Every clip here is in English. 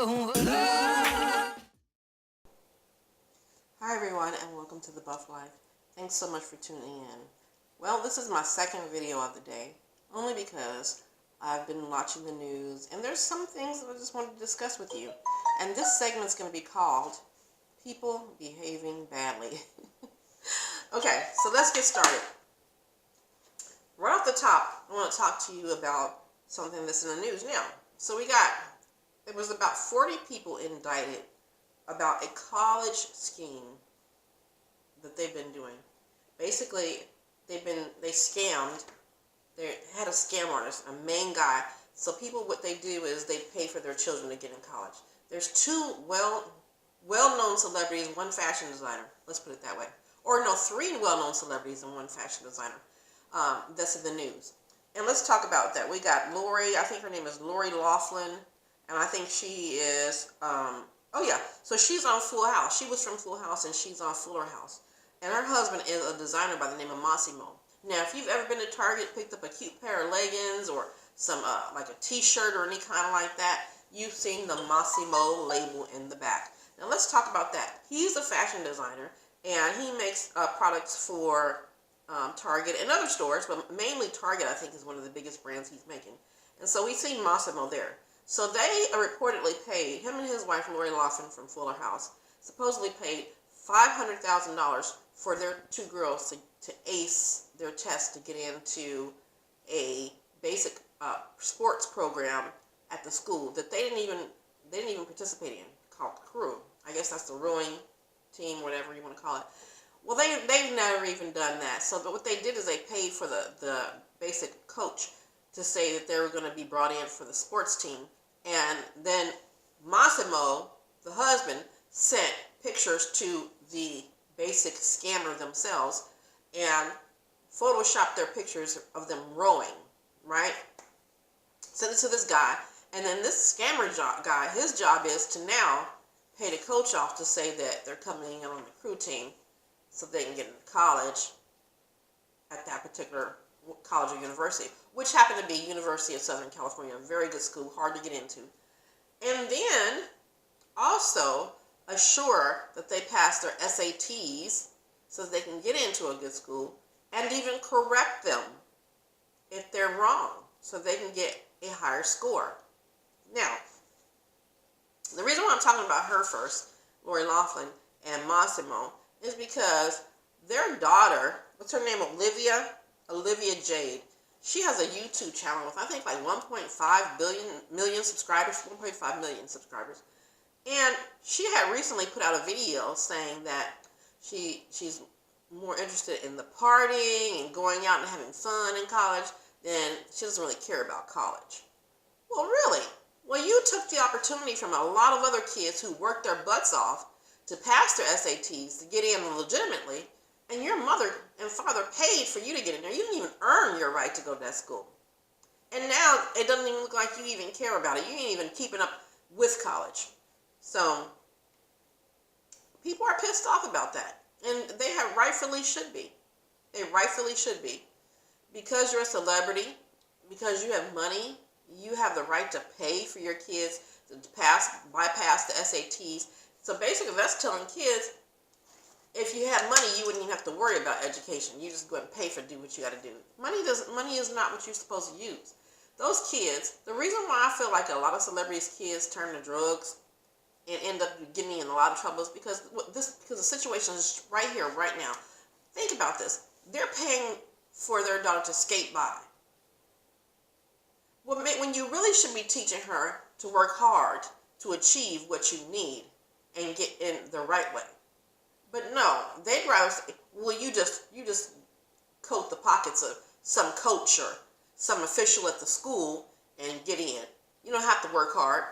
Hi everyone, and welcome to The Buff Life. Thanks so much for tuning in. Well, this is my second video of the day, only because I've been watching the news and there's some things that I just wanted to discuss with you. And this segment is going to be called People Behaving Badly. Okay, so let's get started. Right off the top, I want to talk to you about something that's in the news now. So it was about 40 people indicted about a college scheme that they've been doing. Basically, they scammed. They had a scam artist, a main guy. So people, what they do is they pay for their children to get in college. There's two well-known celebrities, one fashion designer. Let's put it that way. Or no, three well-known celebrities and one fashion designer. That's in the news. And let's talk about that. We got Lori, I think her name is Lori Loughlin, and I think she is, oh yeah, so she's on Full House. She was from Full House and she's on Fuller House. And her husband is a designer by the name of Mossimo. Now, if you've ever been to Target, picked up a cute pair of leggings or some, like a t-shirt or any kind of like that, you've seen the Mossimo label in the back. Now, let's talk about that. He's a fashion designer and he makes products for Target and other stores, but mainly Target, I think, is one of the biggest brands he's making. And so we've seen Mossimo there. So they reportedly paid, him and his wife, Lori Loughlin from Fuller House, supposedly paid $500,000 for their two girls to ace their test to get into a basic sports program at the school that they didn't even participate in, called Crew. I guess that's the rowing team, whatever you want to call it. Well, they've never even done that. So, but what they did is they paid for the basic coach to say that they were going to be brought in for the sports team. And then Mossimo, the husband, sent pictures to the basic scammer themselves and photoshopped their pictures of them rowing, right? Sent it to this guy. And then this scammer guy, his job is to now pay the coach off to say that they're coming in on the crew team so they can get into college at that particular college or university, which happened to be University of Southern California, a very good school, hard to get into. And then also assure that they pass their SATs so that they can get into a good school, and even correct them if they're wrong so they can get a higher score. Now, the reason why I'm talking about her first, Lori Loughlin and Mossimo, is because their daughter, what's her name, Olivia Jade, she has a YouTube channel with, I think, like 1.5 million subscribers, 1.5 million subscribers. And she had recently put out a video saying that she's more interested in the partying and going out and having fun in college than she doesn't really care about college. Well, really? Well, you took the opportunity from a lot of other kids who worked their butts off to pass their SATs to get in legitimately, and your mother and father paid for you to get in there. You didn't even earn your right to go to that school. And now it doesn't even look like you even care about it. You ain't even keeping up with college. So people are pissed off about that. And they rightfully should be. They rightfully should be. Because you're a celebrity, because you have money, you have the right to pay for your kids to bypass the SATs. So basically that's telling kids, if you had money, you wouldn't even have to worry about education. You just go ahead and pay for do what you got to do. Money is not what you're supposed to use. Those kids, the reason why I feel like a lot of celebrities' kids turn to drugs and end up getting in a lot of trouble is because the situation is right here, right now. Think about this. They're paying for their daughter to skate by. Well, when you really should be teaching her to work hard to achieve what you need and get in the right way. But no, they'd rather say, well, you just coat the pockets of some coach or some official at the school and get in. You don't have to work hard.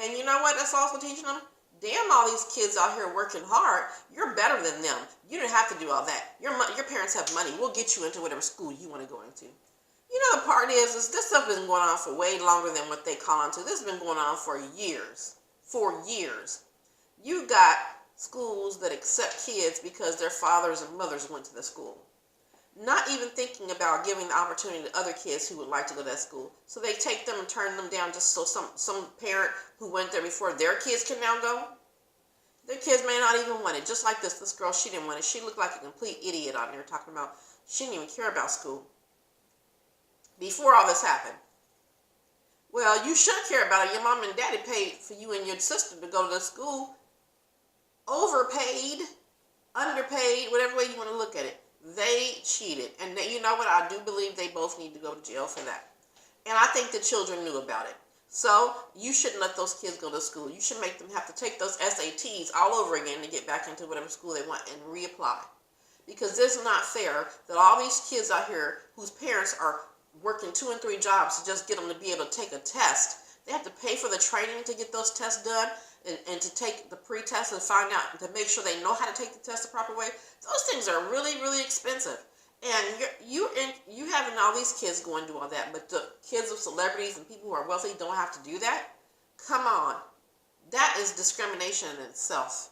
And you know what that's also teaching them? Damn, all these kids out here working hard, you're better than them. You don't have to do all that. Your parents have money. We'll get you into whatever school you want to go into. You know, the part is this stuff has been going on for way longer than what they call into. This has been going on for years. For years. You got schools that accept kids because their fathers and mothers went to the school. not even thinking about giving the opportunity to other kids who would like to go to that school. So they take them and turn them down just so some parent who went there before their kids can now go. Their kids may not even want it. Just like this girl, she didn't want it. She looked like a complete idiot on there talking about she didn't even care about school before all this happened. Well, you should care about it. Your mom and daddy paid for you and your sister to go to the school. Overpaid, underpaid, whatever way you want to look at it. They cheated. And you know what? I do believe they both need to go to jail for that. And I think the children knew about it. So you shouldn't let those kids go to school. You should make them have to take those SATs all over again to get back into whatever school they want and reapply. Because it's not fair that all these kids out here whose parents are working 2 and 3 jobs to just get them to be able to take a test. They have to pay for the training to get those tests done and to take the pre-test and find out to make sure they know how to take the test the proper way. Those things are really, really expensive. And you having all these kids going to do all that, but the kids of celebrities and people who are wealthy don't have to do that? Come on. That is discrimination in itself.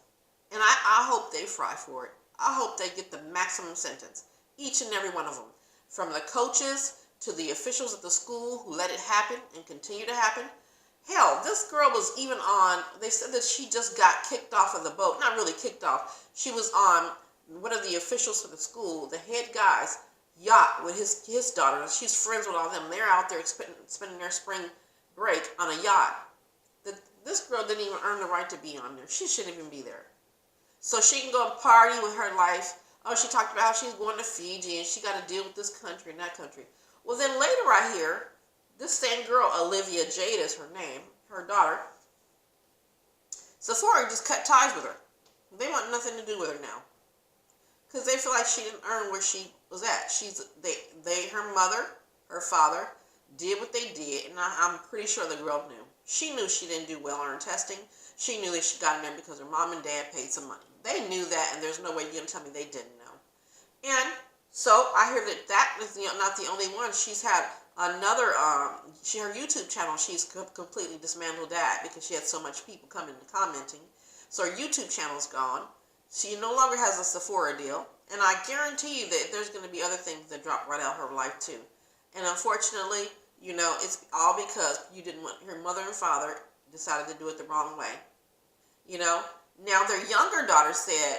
And I hope they fry for it. I hope they get the maximum sentence. Each and every one of them. From the coaches to the officials at the school who let it happen and continue to happen. Hell, this girl was even on, they said that she just got kicked off of the boat. Not really kicked off. She was on one of the officials for the school, the head guy's yacht with his daughter. She's friends with all of them. They're out there spending their spring break on a yacht. This girl didn't even earn the right to be on there. She shouldn't even be there. So she can go and party with her life. Oh, she talked about how she's going to Fiji and she got to deal with this country and that country. Well, then later I hear this same girl, Olivia Jade is her name, her daughter, Sephora just cut ties with her. They want nothing to do with her now. Because they feel like she didn't earn where she was at. Her mother, her father, did what they did, and I'm pretty sure the girl knew. She knew she didn't do well on her testing. She knew that she got in there because her mom and dad paid some money. They knew that, and there's no way you're going to tell me they didn't know. And so I hear that is not the only one. She's had another, her YouTube channel, she's completely dismantled that because she had so much people coming and commenting. So her YouTube channel's gone. She no longer has a Sephora deal. And I guarantee you that there's going to be other things that drop right out of her life too. And unfortunately, it's all because you didn't want, her mother and father decided to do it the wrong way. Now their younger daughter said,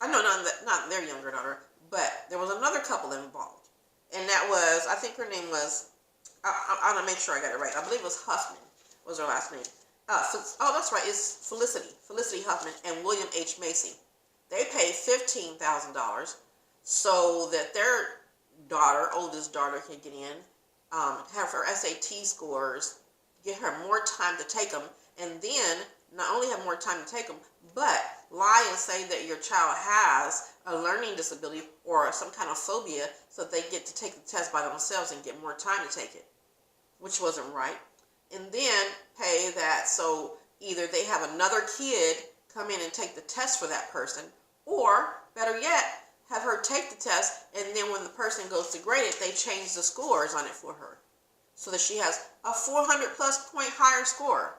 I know not their younger daughter, but there was another couple involved. And that was, I think her name was, I want to make sure I got it right. I believe it was Huffman was her last name. Oh, that's right. It's Felicity Huffman and William H. Macey. They paid $15,000 so that their daughter, oldest daughter, can get in, have her SAT scores, get her more time to take them, and then not only have more time to take them, but lie and say that your child has a learning disability or some kind of phobia so that they get to take the test by themselves and get more time to take it, which wasn't right. And then pay that so either they have another kid come in and take the test for that person, or better yet, have her take the test, and then when the person goes to grade it, they change the scores on it for her so that she has a 400 plus point higher score.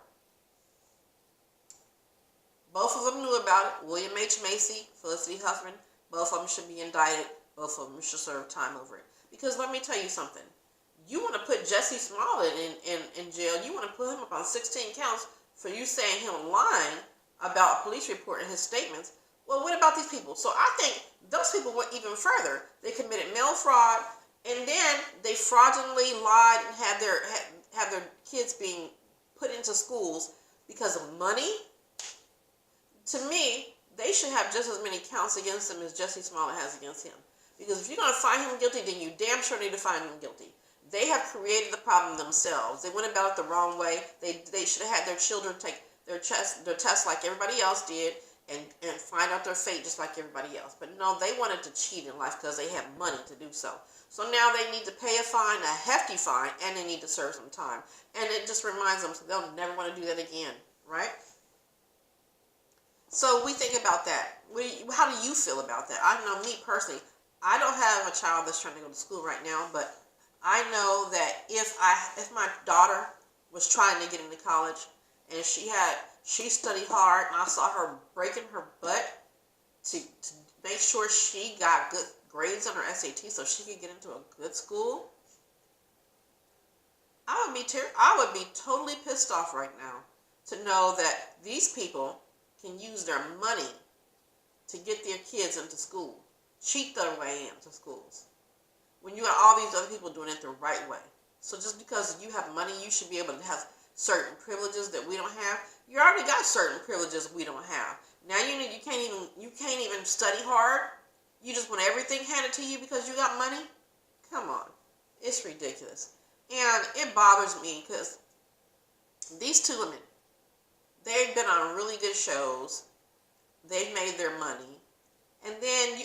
Both of them knew about it. William H. Macey, Felicity Huffman, both of them should be indicted. Both of them should serve time over it. Because let me tell you something. You want to put Jesse Smollett in jail. You want to put him up on 16 counts for you saying him lying about a police report and his statements. Well, what about these people? So I think those people went even further. They committed mail fraud, and then they fraudulently lied and had their kids being put into schools because of money. To me, they should have just as many counts against him as Jesse Smollett has against him. Because if you're going to find him guilty, then you damn sure need to find him guilty. They have created the problem themselves. They went about it the wrong way. They should have had their children take their tests like everybody else did and find out their fate just like everybody else. But no, they wanted to cheat in life because they had money to do so. So now they need to pay a fine, a hefty fine, and they need to serve some time. And it just reminds them they'll never want to do that again, right? So we think about that. How do you feel about that? I know me personally, I don't have a child that's trying to go to school right now, but I know that if my daughter was trying to get into college and she studied hard and I saw her breaking her butt to make sure she got grades on her SAT so she could get into a good school? I would be totally pissed off right now to know that these people can use their money to get their kids into school, cheat their way into schools, when you got all these other people doing it the right way. So just because you have money, you should be able to have certain privileges that we don't have. You already got certain privileges we don't have. Now you can't even study hard. You just want everything handed to you because you got money? Come on. It's ridiculous. And it bothers me because these two women, they've been on really good shows. They've made their money. And then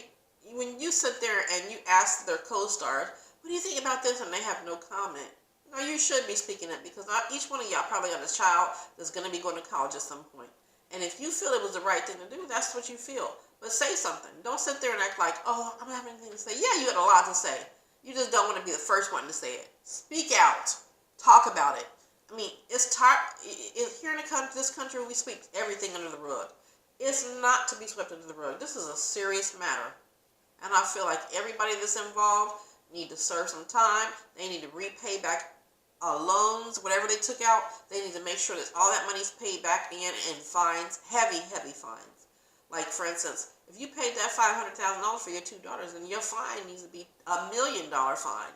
when you sit there and you ask their co-stars, what do you think about this? And they have no comment. No, you should be speaking up because each one of y'all probably got a child that's going to be going to college at some point. And if you feel it was the right thing to do, that's what you feel. But say something. Don't sit there and act like, oh, I don't have anything to say. Yeah, you got a lot to say. You just don't want to be the first one to say it. Speak out. Talk about it. I mean, it's here in this country, we sweep everything under the rug. It's not to be swept under the rug. This is a serious matter. And I feel like everybody that's involved need to serve some time. They need to repay back loans, whatever they took out. They need to make sure that all that money's paid back in fines, heavy, heavy fines. Like, for instance, if you paid that $500,000 for your two daughters, then your fine needs to be $1 million fine.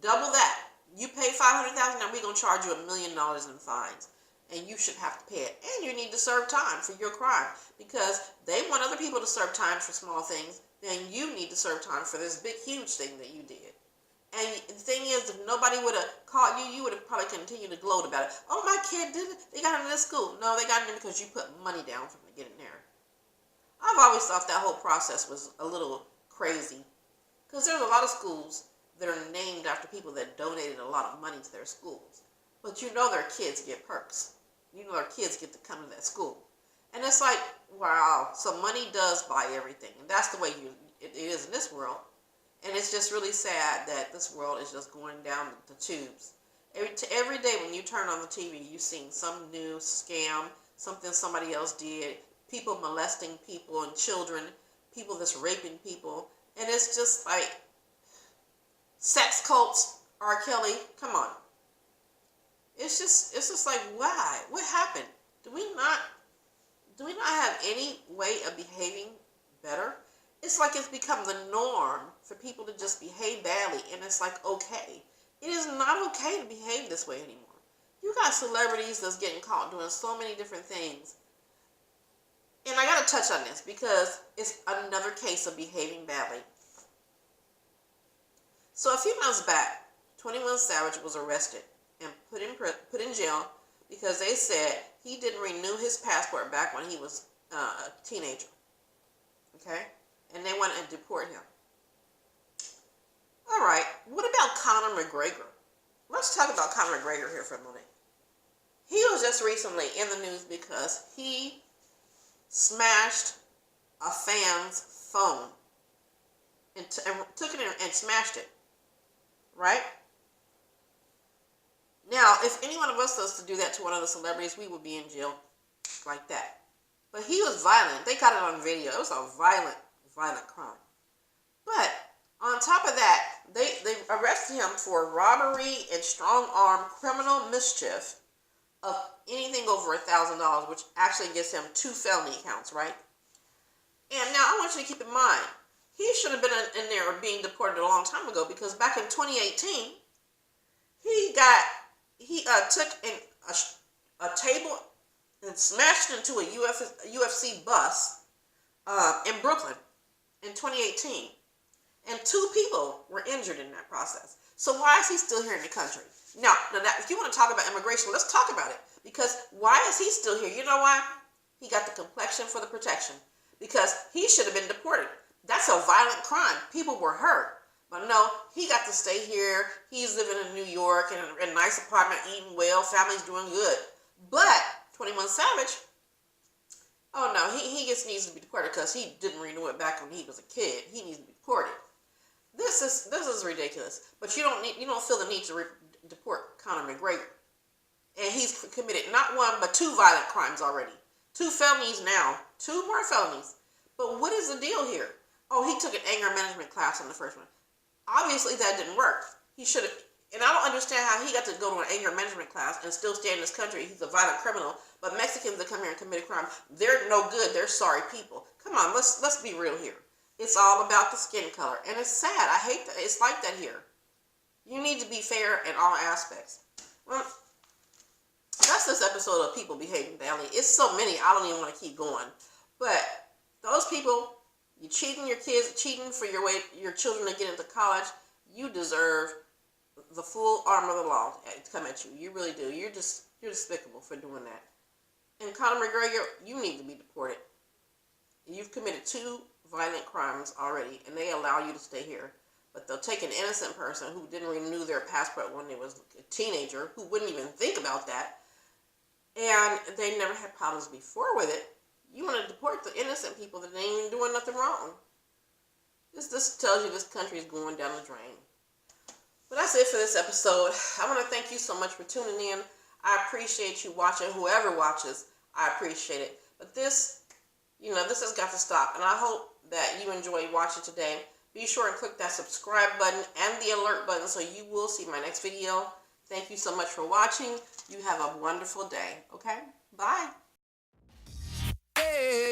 Double that. You pay $500,000, now we're going to charge you $1 million in fines. And you should have to pay it. And you need to serve time for your crime. Because they want other people to serve time for small things, then you need to serve time for this big, huge thing that you did. And the thing is, if nobody would have caught you, you would have probably continued to gloat about it. Oh, my kid did it. They got into this school. No, they got in there because you put money down for them to get in there. I've always thought that whole process was a little crazy. Because there's a lot of schools that are named after people that donated a lot of money to their schools. But you know their kids get perks. You know their kids get to come to that school. And it's like, wow, so money does buy everything. And that's the way it is in this world. And it's just really sad that this world is just going down the tubes. Every day when you turn on the TV, you've seen some new scam, something somebody else did, people molesting people and children, people that's raping people. And it's just like, sex cults, R. Kelly, come on. It's just like, why? What happened? Do we not have any way of behaving better? It's like it's become the norm for people to just behave badly, and it's like, okay. It is not okay to behave this way anymore. You got celebrities that's getting caught doing so many different things. And I got to touch on this because it's another case of behaving badly. So a few months back, 21 Savage was arrested and put in jail because they said he didn't renew his passport back when he was a teenager. Okay? And they wanted to deport him. All right, what about Conor McGregor? Let's talk about Conor McGregor here for a moment. He was just recently in the news because he smashed a fan's phone and took it in and smashed it, right? Now, if any one of us was to do that to one of the celebrities, we would be in jail like that. But he was violent. They got it on video. It was a violent crime. But on top of that, they arrested him for robbery and strong-arm criminal mischief of anything over $1,000, which actually gives him 2 felony counts, right? And now I want you to keep in mind, he should have been in there being deported a long time ago because back in 2018, he took a table and smashed into a UFC bus in Brooklyn in 2018. And 2 people were injured in that process. So why is he still here in the country? Now if you want to talk about immigration, let's talk about it. Because why is he still here? You know why? He got the complexion for the protection. Because he should have been deported. That's a violent crime. People were hurt. But no, he got to stay here. He's living in New York in a nice apartment, eating well, family's doing good. But 21 Savage, oh no, he just needs to be deported because he didn't renew it back when he was a kid. He needs to be deported. This is ridiculous. But you don't feel the need to deport Conor McGregor. And he's committed not 1 but 2 violent crimes already. 2 felonies now. 2 more felonies. But what is the deal here? oh, he took an anger management class in the first one. Obviously, that didn't work. He should have, and I don't understand how he got to go to an anger management class and still stay in this country. He's a violent criminal, but Mexicans that come here and commit a crime, they're no good. They're sorry people. Come on, let's be real here. It's all about the skin color, and it's sad. I hate that. It's like that here. You need to be fair in all aspects. Well, that's this episode of People Behaving Badly. It's so many, I don't even want to keep going. But those people, you cheating your kids, cheating for your children to get into college, you deserve the full arm of the law to come at you. You really do. You're despicable for doing that. And Conor McGregor, you need to be deported. You've committed 2 violent crimes already, and they allow you to stay here. But they'll take an innocent person who didn't renew their passport when they was a teenager, who wouldn't even think about that, and they never had problems before with it. You want to deport the innocent people that ain't even doing nothing wrong. This tells you this country is going down the drain. But that's it for this episode. I want to thank you so much for tuning in. I appreciate you watching. Whoever watches, I appreciate it. But this has got to stop. And I hope that you enjoyed watching today. Be sure and click that subscribe button and the alert button so you will see my next video. Thank you so much for watching. You have a wonderful day. Okay? Bye. Hey.